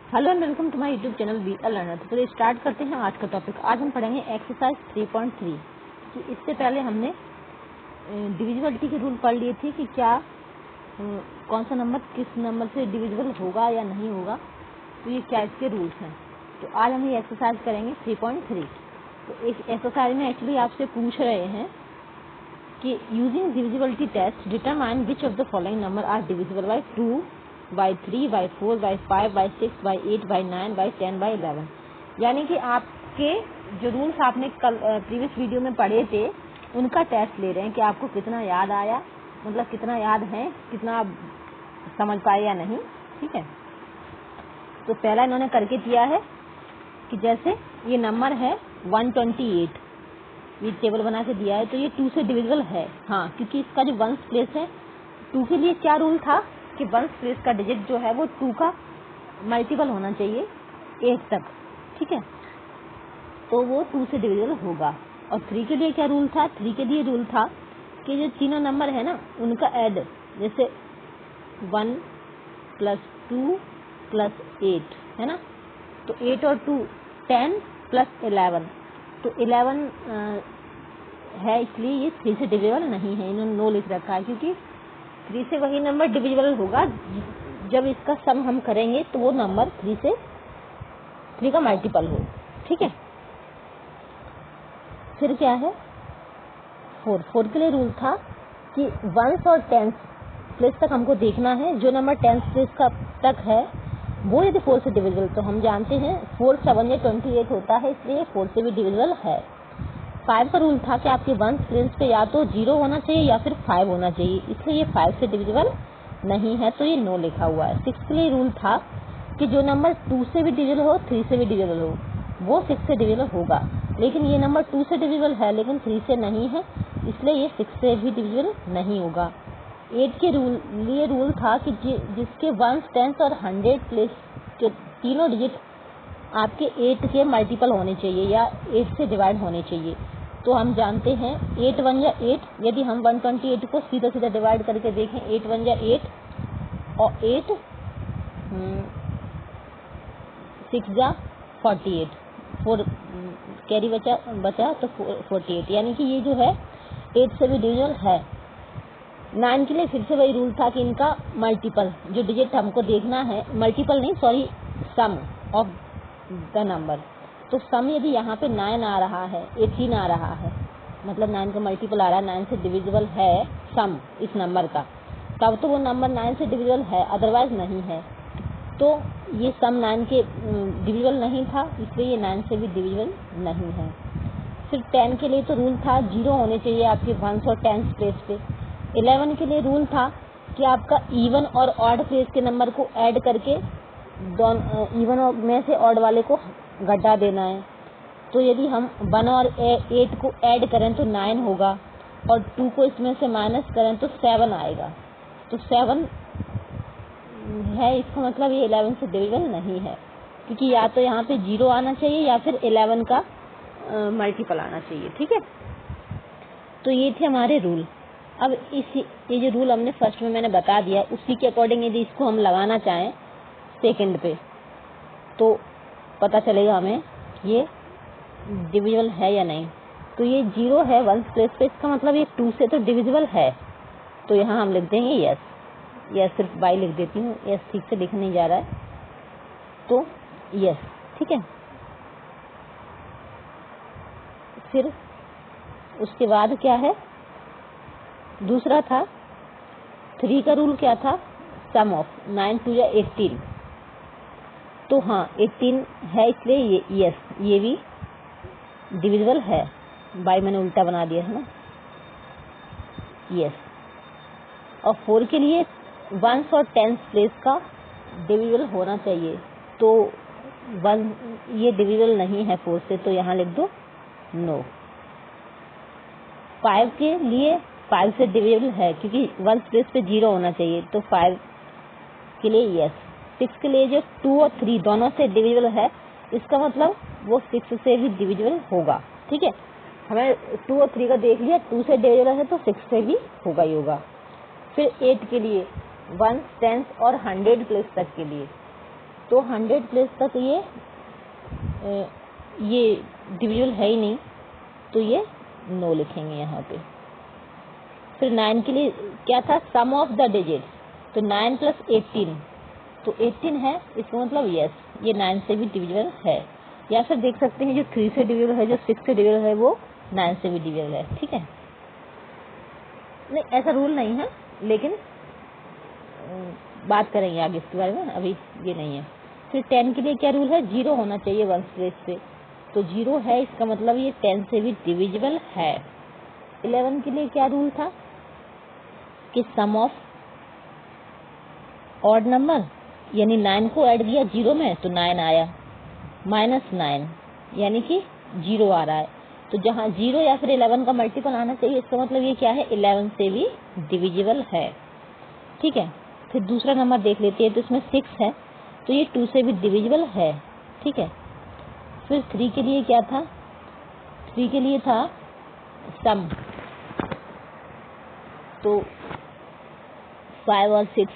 Hello and welcome to my YouTube channel be a learner. तो start करते हैं आज का टॉपिक। आज हम पढ़ेंगे एक्सरसाइज 3.3। कि इससे पहले हमने डिविजिबिलिटी के रूल पढ़ लिए थे कि क्या कौन सा नंबर किस नंबर से डिविजिबल होगा या नहीं होगा। तो ये क्या इसके रूल्स हैं। तो आज हम ये एक्सरसाइज करेंगे 3.3। तो इस एक्सरसाइज में एक्चुअली आपसे पूछ रहे हैं कि using divisibility test determine which of the following number are divisible by 2 by 3 by 4 by 5 by 6 by 8 by 9 by 10 by 11। यानी कि आपके जो रूल्स आपने कल प्रीवियस वीडियो में पढ़े थे उनका टेस्ट ले रहे हैं कि आपको कितना याद आया, मतलब कितना याद है, कितना आप समझ पाए या नहीं। ठीक है, तो पहला इन्होंने करके दिया है कि जैसे ये नंबर है 128, ये टेबल बना के दिया है। तो ये 2 से डिविजिबल है, हाँ, क्योंकि इसका जो वंस प्लेस है 2 के लिए क्या रूल था कि वंस प्लेस का डिजिट जो है वो 2 का मल्टीपल होना चाहिए 8 तक। ठीक है, तो वो 2 से डिविजिबल होगा। और 3 के लिए क्या रूल था? 3 के लिए रूल था कि जो तीनों नंबर है ना उनका ऐड, जैसे 1 + 2 + 8 है ना, तो 8 और 2 10 + 11, तो 11 है, इसलिए ये 3 से डिविजिबल नहीं है। इन्होंने नो लिख रखा है क्योंकि 3 से वही नंबर डिविजिबल होगा जब इसका सम हम करेंगे तो वो नंबर 3 का मल्टीपल हो। ठीक है, फिर क्या है 4 के लिए रूल था कि 1 और 10 प्लेस तक हमको देखना है। जो नंबर 10 प्लेस का तक है वो यदि 4 से डिविजिबल, तो हम जानते हैं 4 7 या 28 होता है, इसलिए 4 से भी डिविजिबल है। 5 का रूल था कि आपके वंस प्लेस पे या तो 0 होना चाहिए या फिर 5 होना चाहिए, इसलिए ये 5 से डिविजिबल नहीं है, तो ये नो लिखा हुआ है। 6 के लिए रूल था कि जो नंबर 2 से भी डिविजिबल हो 3 से भी डिविजिबल हो वो 6 से डिविजिबल होगा, लेकिन ये नंबर 2 से डिविजिबल है लेकिन 3 से नहीं है, इसलिए ये 6 से भी डिविजिबल नहीं होगा। 8 के लिए रूल था कि जिसके वंस, टेंस और 100 प्लेस के तीनों डिजिट आपके 8 के मल्टीपल होने चाहिए या 8 से डिवाइड होने चाहिए। तो हम जानते हैं 8 1 या 8, यदि हम 128 को सीधा सीधा डिवाइड करके देखें 8 1 या 8 और 8 6 जा 48, 4 कैरी बचा तो 48, यानी कि ये जो है 8 से भी डिविजिबल है। 9 के लिए फिर से वही रूल था कि इनका मल्टीपल, जो डिजिट हमको देखना है, मल्टीपल नहीं sorry, sum of the number. तो सम यदि यहाँ पे 9 आ रहा है, 18 आ रहा है, मतलब 9 का मल्टीपल आ रहा है, 9 से डिविजिबल है सम इस नंबर का, तब तो वो नंबर 9 से डिविजिबल है, अदरवाइज नहीं है। तो ये सम 9 के डिविजिबल नहीं था, इसलिए ये 9 से भी डिविजिबल नहीं है। फिर 10 के लिए तो रूल था 0 होने चाहिए आपके वंस और टेंस प्लेस पे। 11 के लिए रूल था कि आपका इवन और ऑड प्लेस के नंबर को ऐड करके इवन में से ऑड वाले को घटा देना है। तो यदि हम 1 और 8 को ऐड करें तो 9 होगा और 2 को इसमें से माइनस करें तो 7 आएगा, तो 7 है, इसका मतलब ये 11 से डिविजिबल नहीं है, क्योंकि या तो यहाँ पे 0 आना चाहिए या फिर 11 का मल्टीपल आना चाहिए। ठीक है, तो ये थे हमारे रूल। अब ये जो रूल हमने फर्स्ट में मैंने बता दिया, उसी के अकॉर्डिंग यदि इसको हम लगाना चाहें सेकंड पे तो पता चलेगा हमें ये डिविजिबल है या नहीं। तो ये 0 है वंस प्लेस पे, इसका मतलब ये 2 से तो डिविजिबल है, तो यहाँ हम लिख देंगे यस, या सिर्फ बाई लिख देती हूँ, यस ठीक से लिख नहीं जा रहा है, तो यस। ठीक है, फिर उसके बाद क्या है, दूसरा था 3 का रूल क्या था, सम ऑफ 9 2 या 18, तो हाँ 18 है, इसलिए ये यस, ये भी डिविजिबल है। बाई मैंने उल्टा बना दिया है ना, यस। और 4 के लिए वंस और टेंस प्लेस का डिविजिबल होना चाहिए, तो 1 ये डिविजिबल नहीं है 4 से, तो यहाँ लिख दो नो। 5 के लिए 5 से डिविजिबल है क्योंकि वंस प्लेस पे 0 होना चाहिए, तो 5 के लिए यस। 6 के लिए जो 2 और 3 दोनों से डिविजिबल है, इसका मतलब वो 6 से भी डिविजिबल होगा। ठीक है, हमें 2 और 3 का देख लिया, 2 से डिविजिबल है तो 6 से भी होगा ही होगा। फिर 8 के लिए 1 10 और 100 प्लेस तक के लिए तो 100 प्लेस तक ये डिविजिबल है ही नहीं, तो ये नो लिखेंगे यहाँ पे। फिर 9 के लिए क्या था, सम ऑफ द डिजिट्स, तो 9 प्लस 18, तो 18 है, इसका मतलब यस, ये 9 से भी डिविजिबल है। या फिर देख सकते हैं जो 3 से डिविजिबल है, जो 6 से डिविजिबल है, वो 9 से भी डिविजिबल है। ठीक है, नहीं ऐसा रूल नहीं है, लेकिन बात करेंगे आगे इसके बारे में, अभी ये नहीं है। फिर 10 के लिए क्या रूल है, 0 होना चाहिए वंस प्लेस पे, तो 0 है, इसका मतलब ये 10 से भी डिविजिबल है। 11 के लिए क्या रूल था कि सम ऑफ ऑड नंबर, यानी 9 को ऐड किया 0 में तो 9 आया, -9 यानी कि 0 आ रहा है, तो जहाँ 0 या फिर 11 का मल्टीपल आना चाहिए, इसका मतलब ये क्या है, 11 से भी डिविजिबल है। ठीक है, फिर दूसरा नंबर देख लेते हैं, तो इसमें 6 है, तो ये 2 से भी डिविजिबल है। ठीक है, फिर 3 के लिए क्या था, 3 के लिए था सम, तो 5 और 6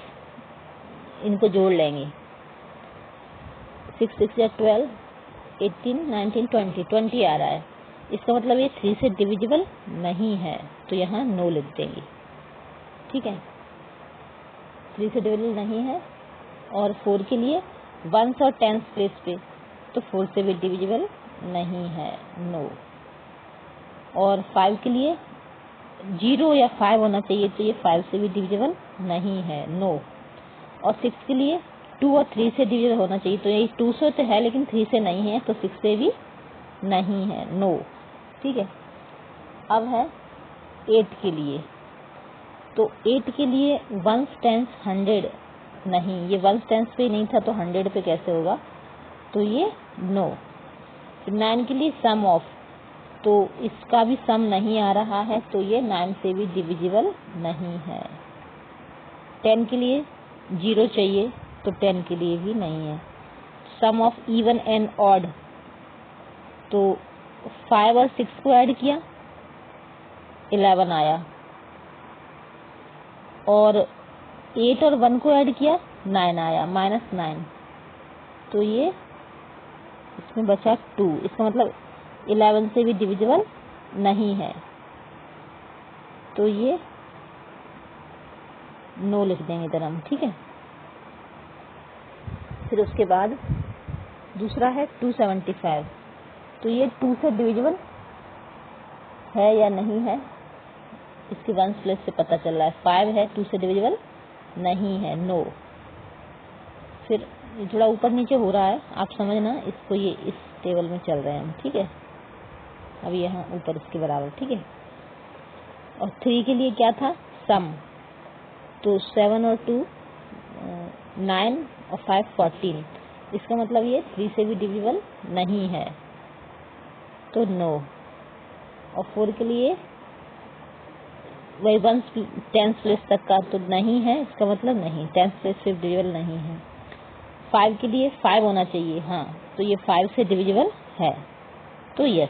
इनको जोड़ लेंगे, 6 6 या 12, 18 19 20, 20 आ रहा है, इसका मतलब ये 3 से डिविजिबल नहीं है, तो यहाँ नो लिख देंगे। ठीक है, 3 से डिविजिबल नहीं है। और 4 के लिए 1s और 10s प्लेस पे, तो 4 से भी डिविजिबल नहीं है, नो। और 5 के लिए 0 या 5 होना चाहिए, तो ये 5 से भी डिविजिबल नहीं है, नो। और 6 के लिए 2 और 3 से डिविजिबल होना चाहिए, तो ये 2 से तो है लेकिन 3 से नहीं है, तो 6 से भी नहीं है, नो। ठीक है, अब है 8 के लिए, तो 8 के लिए 1s 10s 100 नहीं, ये 1s 10s पे नहीं था, तो 100 पे कैसे होगा, तो ये नो। फिर 9 के लिए सम ऑफ, तो इसका भी सम नहीं आ रहा है, तो ये 9 से भी डिविजिबल नहीं है। 10 के लिए 0 चाहिए, तो 10 के लिए भी नहीं है। सम ऑफ इवन एंड ऑड, तो 5 और 6 को ऐड किया 11 आया, और 8 और 1 को ऐड किया 9 आया, -9, तो ये इसमें बचा 2, इसका मतलब 11 से भी डिविजिबल नहीं है, तो ये नो लिख देंगे इधर हम। ठीक है, फिर उसके बाद दूसरा है 275, तो ये 2 से डिविजिबल है या नहीं है, इसकी 1s प्लेस से पता चल रहा है, 5 है, 2 से डिविजिबल नहीं है, नो। फिर थोड़ा ऊपर नीचे हो रहा है, आप समझना इसको, ये इस टेबल में चल रहे हैं हम। ठीक है, अब यहाँ ऊपर इसके बराबर। ठीक है, और 3 के लिए क्या था, सम, तो 7 और 2 9 और 5 14, इसका मतलब ये 3 से भी डिविजिबल नहीं है, तो नो। और 4 के लिए वही 1s 10s प्लेस तक का, तो नहीं है, इसका मतलब नहीं, 10s प्लेस से डिविजिबल नहीं है। 5 के लिए 5 होना चाहिए, हाँ, तो ये 5 से डिविजिबल है, तो यस।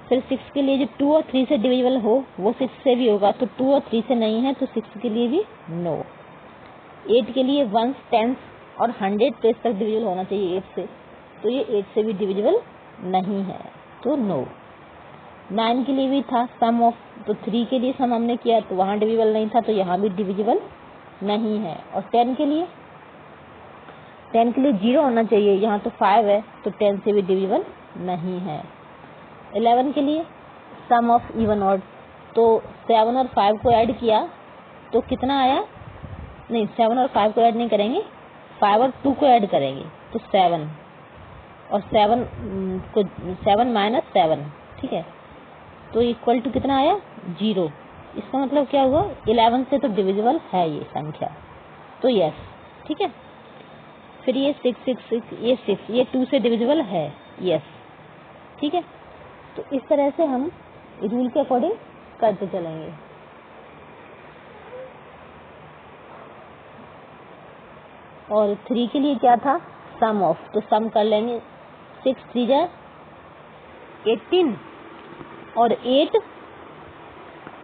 फिर 6 के लिए जो 2 और 3 से डिविजिबल हो, वो 6 से भी होगा, तो 2 और 3 से नहीं है, तो 6 के लिए भी नो। 8 के लिए 1s 10s और 100 प्लेस तक डिविजिबल होना चाहिए 8 से, तो ये 8 से भी डिविजिबल नहीं है, तो नो। 9 के लिए भी था सम ऑफ, तो 3 के लिए सम हमने किया, तो वहाँ डिविजिबल नहीं था, तो यहाँ भी डिविजिबल नहीं है। और 10 के लिए 0 होना चाहिए, यहाँ तो 5 है, तो 10 से भी डिविजिबल नहीं है। 11 के लिए सम ऑफ इवन ऑड, तो 7 और 5 को ऐड किया तो कितना आया, नहीं 7 और 5 को ऐड नहीं करेंगे, 5 और 2 को ऐड करेंगे, तो 7, और 7 को 7 - 7, ठीक है, तो इक्वल टू कितना आया, 0। इसका मतलब क्या हुआ, 11 से तो डिविजिबल है ये संख्या, तो यस। ठीक है, फिर ये 6 6 6, ये 6, ये 2 से डिविजिबल है, यस। ठीक है, तो इस तरह से हम रूल के अकॉर्डिंग करते चलेंगे। और 3 के लिए क्या था, सम ऑफ, तो सम कर लेंगे, 6 3 जा 18 और 8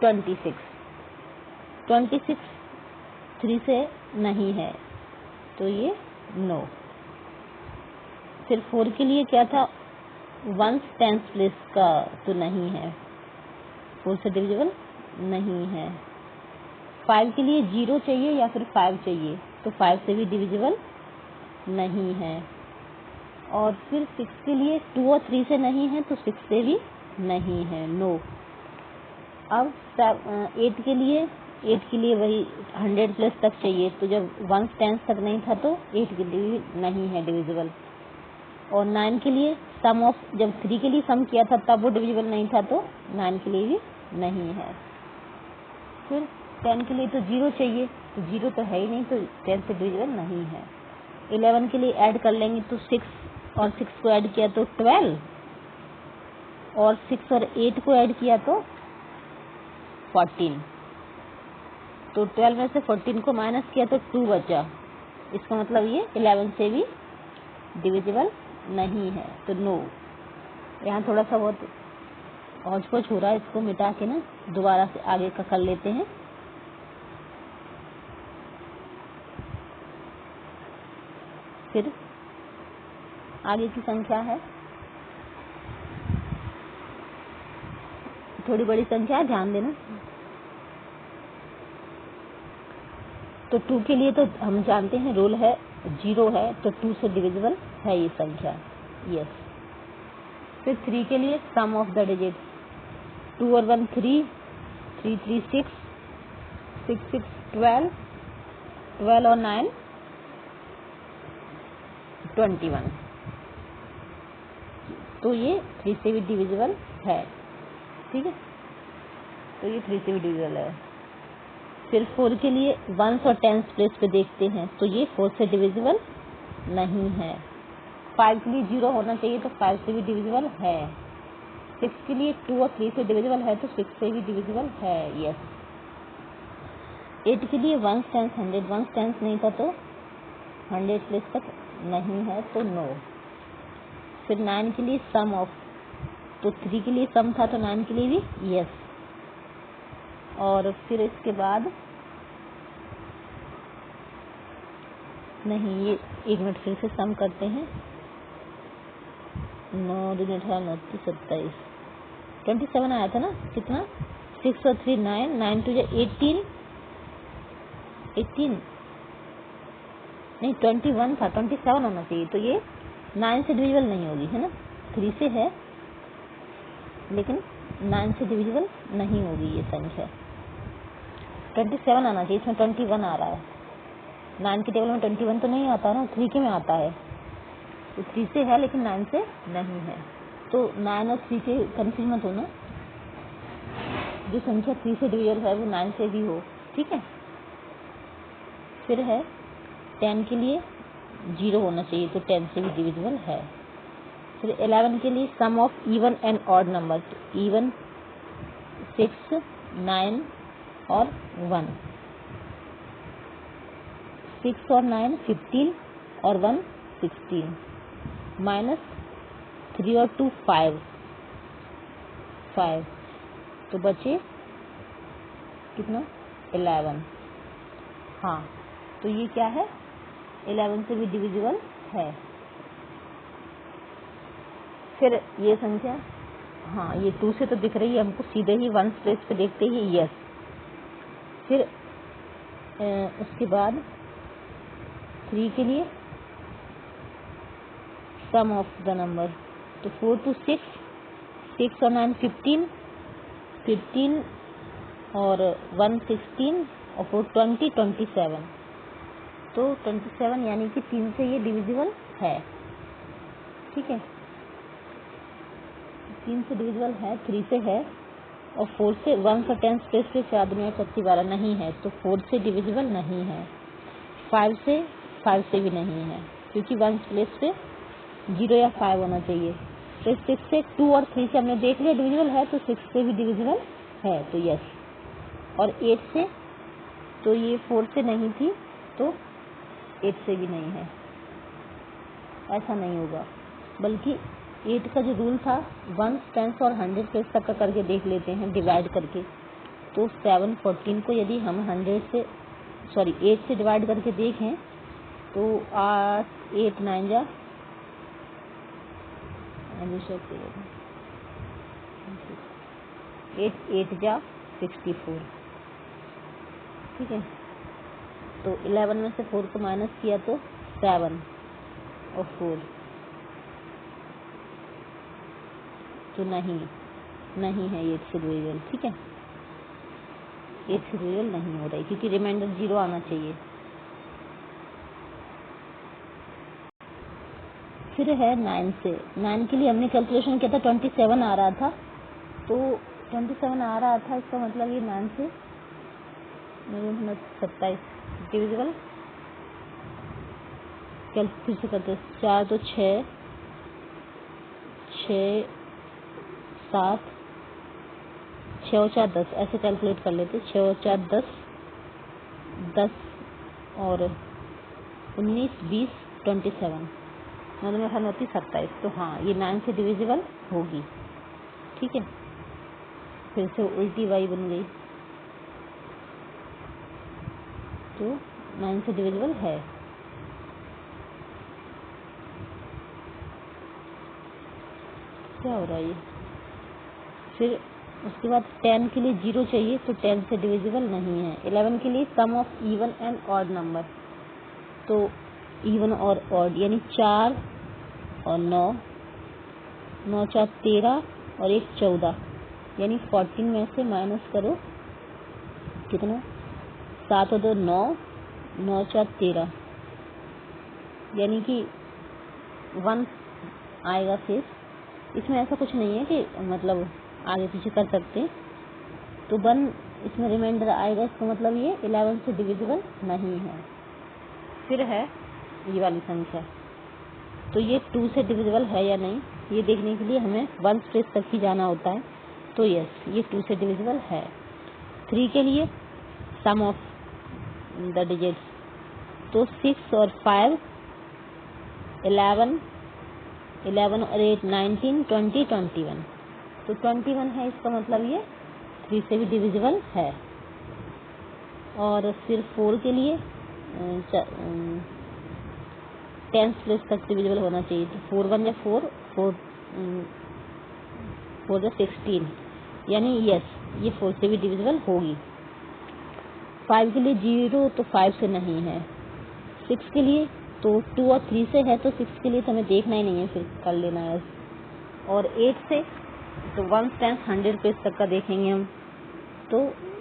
26, 26 3 से नहीं है, तो ये नो। फिर 4 के लिए क्या था, 1 टेंस प्लेस का तो नहीं है, 4 से डिविजिबल नहीं है। 5 के लिए 0 चाहिए या फिर 5 चाहिए, तो 5 से भी डिविजिबल नहीं है। और फिर 6 के लिए 2 और 3 से नहीं है, तो 6 से भी नहीं है, नो। अब 8 के लिए वही 100 प्लस तक चाहिए, तो जब 1 टेंस तक नहीं था तो 8 के लिए नहीं है डिविजिबल। और 9 के लिए सम ऑफ, जब 3 के लिए सम किया था तब वो डिविजिबल नहीं था, तो 9 के लिए भी नहीं है। फिर 10 के लिए तो 0 चाहिए, तो 0 तो है ही नहीं, तो 10 से डिविजिबल नहीं है। 11 के लिए ऐड कर लेंगे, तो 6 और 6 को ऐड किया तो 12, और 6 और 8 को ऐड किया तो 14। तो 12 में से 14 को माइनस किया तो 2 बचा। इसका मतलब ये 11 से भी डिविजिबल नहीं है, तो नो। यहाँ थोड़ा सा बहुत हौच पौच हो रहा है, इसको मिटा के ना दोबारा से आगे का कर लेते हैं। फिर आगे की संख्या है, थोड़ी बड़ी संख्या है, ध्यान देना। तो 2 के लिए तो हम जानते हैं रूल है 0 है, तो 2 से डिविजिबल है ये संख्या, यस। फिर 3 के लिए सम ऑफ द डिजिट, 2 और 1 3, 3 3 6, 6 6 12, 12 और 9 21, तो ये 3 से भी डिविजिबल है, ठीक है। तो ये 3 से भी डिविजिबल है। फिर 4 के लिए 1 और 10 प्लेस पे देखते हैं, तो ये 4 से डिविजिबल नहीं है। 5 के लिए 0 होना चाहिए, तो 5 से भी डिविजिबल है। 6 के लिए 2 और 3 से डिविजिबल है, तो 6 से भी डिविजिबल है, यस। 8 के लिए 1 टेंस 100, 1 टेंस नहीं था, तो 100 प्लेस तक नहीं है, तो नो। फिर 9 के लिए सम ऑफ, तो 3 के लिए सम था, तो 9 के लिए भी यस। और फिर इसके बाद नहीं, ये 1 मिनट फिर से सम करते हैं। 9 दूनी 18 29 27, 27 आया था ना, कितना, 6 और 3 9, 9 टू 18, 18 नहीं 21 था, 27 होना चाहिए, तो ये 9 से डिविजिबल नहीं होगी, है ना। 3 से है लेकिन 9 से डिविजिबल नहीं होगी ये संख्या। 27 आना चाहिए, इसमें 21 आ रहा है। 9 के टेबल में 21 तो नहीं आता ना, 3 के में आता है, तो 3 से है लेकिन 9 से नहीं है। तो 9 और 3 के कंफ्यूज मत होना, जो संख्या 3 से डिविजिबल है वो 9 से भी हो, ठीक है। फिर है 10 के लिए 0 होना चाहिए, तो 10 से भी डिविजिबल है। फिर 11 के लिए sum of even and odd number, तो इवन 6 9 और 1, 6 और 9 15 और 1 16, माइनस 3 और 2 5, तो बचे कितना 11। हाँ, तो ये क्या है, 11 से भी डिविजिबल है। फिर ये संख्या, हाँ ये 2 से तो दिख रही है हमको, सीधे ही 1 प्लेस पे देखते ही यस। फिर उसके बाद 3 के लिए सम ऑफ द नंबर, तो 4 to 6, 6 और 9 15, 15 और 1 16 और 4 20 27, तो 27 यानी कि 3 से ये डिविजिबल है, ठीक है। 3 से डिविजिबल है, 3 से है, और 4 से 1 का 10 प्लेस पे 4 दुनिया 36 12 नहीं है, तो 4 से डिविजिबल नहीं है। 5 से भी नहीं है, क्योंकि 1 प्लेस पे 0 या 5 होना चाहिए। तो 6 से 2 और 3 से हमने देख लिया डिविजिबल है, तो 6 से भी डिविजिबल है, तो यस। और 8 से, तो ये 4 से नहीं थी, तो 8 से भी नहीं है, ऐसा नहीं होगा। बल्कि 8 का जो रूल था 1 10 और 100 प्लेस तक का करके देख लेते हैं डिवाइड करके। तो 7 14 को यदि हम 8 से डिवाइड करके देखें तो 8 9 जा 8 जा 64, ठीक है। तो 11 में से 4 को माइनस किया तो 7 और 4, तो नहीं है ये 8 से डिविजिबल, ठीक है। 8 से डिविजिबल नहीं हो रहा है क्योंकि रिमाइंडर 0 आना चाहिए। फिर है 9 से। 9 के लिए हमने कैलकुलेशन किया था 27 आ रहा था, तो 27 आ रहा था, इसका मतलब ये 9 से 27 डिविजिबल। फिर से करते 4 तो 6 7 6 और 4 10, ऐसे कैलकुलेट कर लेते। 6 और 4 10 और 19 20 27, मतलब 29 27, तो हाँ ये 9 से डिविजिबल होगी, ठीक है। फिर से उल्टी y बन गई, तो 9 से डिविजिबल है। क्या हो रहा है ये? फिर उसके बाद 10 के लिए 0 चाहिए, तो 10 से डिविजिबल नहीं है। 11 के लिए sum of even and odd number, तो इवन और ऑड यानी 4 और 9, 9 4 13 और 1 14, यानी 14 में से माइनस करो कितना, 7 और 2 9, 9 4 13, यानी कि 1 आएगा शेष। इसमें ऐसा कुछ नहीं है कि मतलब आगे पीछे कर सकते, तो 1 इसमें रिमाइंडर आएगा, इसका मतलब ये 11 से डिविजिबल नहीं है। फिर है ये वाली संख्या, तो ये 2 से डिविजिबल है या नहीं, ये देखने के लिए हमें 1 स्पेस तक ही जाना होता है। तो यस, ये 2 से डिविजिबल है। 3 के लिए सम ऑफ द डिजिट्स, तो 6 और 5 11 और 8 19 20 21, तो 21 है, इसका मतलब ये 3 से भी डिविजिबल है। और फिर 4 के लिए 10 प्लेस तक डिविजिबल होना चाहिए, तो 4 1 या 4 4 16, यानी यस ये 4 से भी डिविजिबल होगी। 5 के लिए 0, तो 5 से नहीं है। 6 के लिए तो 2 और 3 से है, तो 6 के लिए तो हमें देखना ही नहीं है, फिर कर लेना है। और 8 से तो 1 टाइम्स 100 पेज तक का देखेंगे हम, तो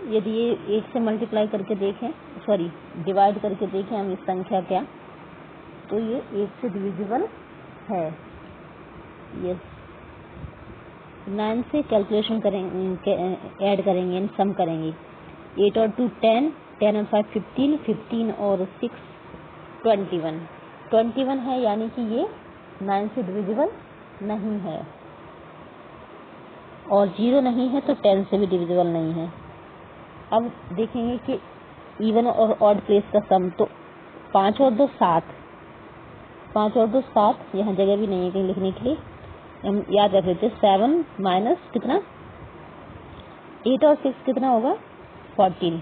यदि ये 8 से मल्टीप्लाई करके देखें, सॉरी डिवाइड करके देखें हम इस संख्या क्या, तो ये 8 से डिविजिबल है। यस, 9 से कैलकुलेशन करेंगे, ऐड करेंगे यानी सम करेंगे। 8 और 2 10, 10 और 5 15, 15 और 6 21 है, यानी कि ये 9 से डिविजिबल नहीं है। और 0 नहीं है, तो 10 से भी डिविजिबल नहीं है। अब देखेंगे कि इवन और ऑड प्लेस का सम, तो 5 और 2 7, 5 और 2 7, यहाँ जगह भी नहीं है कहीं लिखने के लिए, हम याद रख लेते। 7 माइनस कितना, 8 और 6 कितना होगा 14,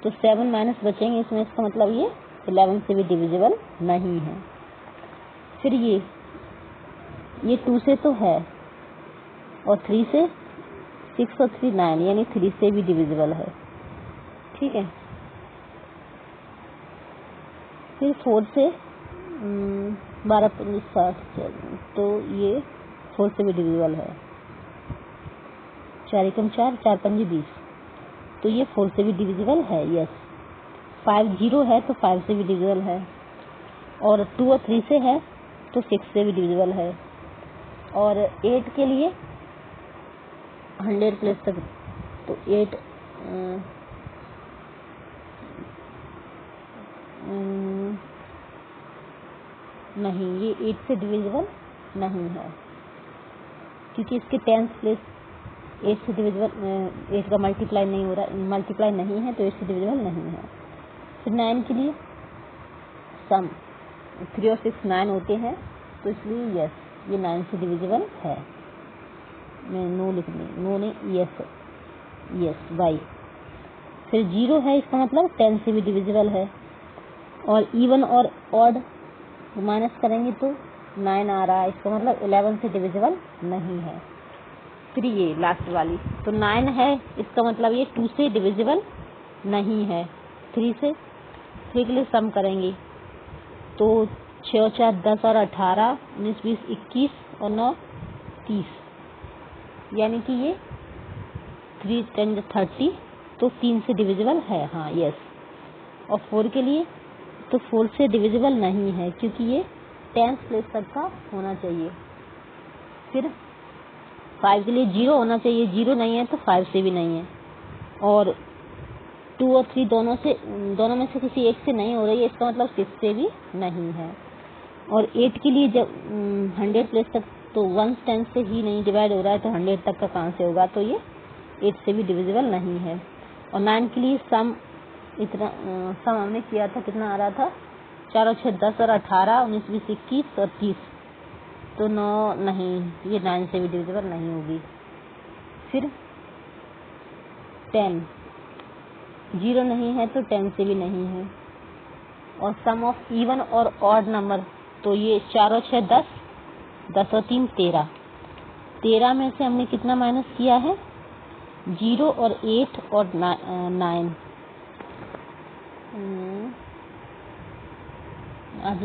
तो 7 माइनस बचेंगे इसमें, इसका मतलब ये 11 से भी डिविजिबल नहीं है। फिर ये 2 से तो है, और 3 से 6 और 3 9, यानी 3 से भी डिविजिबल है, ठीक है। फिर 4 से 12 15 60, तो ये 4 से भी डिविजिबल है। 4 एकम 4, 4 पंजे 20, तो ये 4 से भी डिविजिबल है। यस, 5 0 है, तो 5 से भी डिविजिबल है। और 2 और 3 से है, तो 6 से भी डिविजिबल है। और 8 के लिए 100 प्लेस तक, तो 8 नहीं, ये 8 से डिविजिबल नहीं है, क्योंकि इसके 10 प्लेस 8 से डिविजिबल, 8 का मल्टीप्लाई नहीं हो रहा, मल्टीप्लाई नहीं है, तो 8 से डिविजिबल नहीं है। फिर 9 के लिए सम 3 और 6 9 होते हैं, तो इसलिए यस ये 9 से डिविजिबल है। मैं नो लिखनी, नो नहीं, यस बाई। फिर 0 है, इसका मतलब 10 से भी डिविजिबल है। और इवन और ऑड माइनस करेंगे तो 9 आ रहा है, इसका मतलब 11 से डिविजिबल नहीं है। फिर ये लास्ट वाली, तो 9 है, इसका मतलब ये 2 से डिविजिबल नहीं है। 3 के लिए सम करेंगे तो 6 और 4 10 और 18, 19 20 21 और 9 30, यानी कि ये 3 10 30, तो 3 से डिविजिबल है, हाँ यस। और 4 के लिए, तो 4 से डिविजिबल नहीं है क्योंकि ये 10th प्लेस तक का होना चाहिए। फिर 5 के लिए 0 होना चाहिए, 0 नहीं है तो 5 से भी नहीं है। और 2 और 3 दोनों में से किसी एक से नहीं हो रही है, इसका मतलब 6 से भी नहीं है। और 8 के लिए जब 100 प्लेस तक, तो 1 10 से ही नहीं डिवाइड हो रहा है, तो 100 तक का कहाँ से होगा, तो ये 8 से भी डिविजिबल नहीं है। और 9 के लिए सम हमने किया था, कितना आ रहा था, 4 और 6 10 और 18, 19 20 21 और 30, तो 9 नहीं, ये 9 से भी डिविजिबल नहीं होगी। फिर 10, 0 नहीं है तो 10 से भी नहीं है। और सम ऑफ इवन और ऑड नंबर, तो ये 4 और 6 10, 10 और 3 13, 13 में से हमने कितना माइनस किया है, 0 और 8 और 9,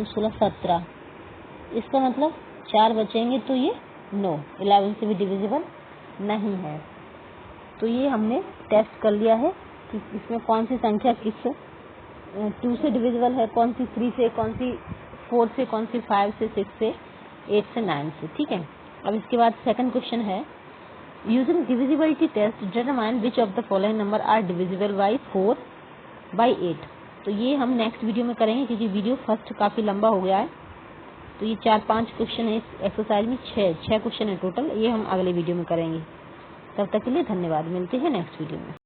16 17, इसका मतलब 4 बचेंगे, तो ये 9, 11 से भी डिविजिबल नहीं है। तो ये हमने टेस्ट कर लिया है कि इसमें कौन सी संख्या किस 2 से डिविजिबल है, कौन सी 3 से, कौन सी 4 से, कौन सी 5 से, 6 से, 8 से, 9 से, ठीक है। अब इसके बाद सेकंड क्वेश्चन है, using divisibility test determine which of the following number are divisible by 4 by 8। तो ये हम नेक्स्ट वीडियो में करेंगे क्योंकि वीडियो फर्स्ट काफ़ी लंबा हो गया है। तो ये 4-5 क्वेश्चन है इस एक्सरसाइज में, 6 क्वेश्चन है टोटल, ये हम अगले वीडियो में करेंगे। तब तक के लिए धन्यवाद, मिलते हैं नेक्स्ट वीडियो में।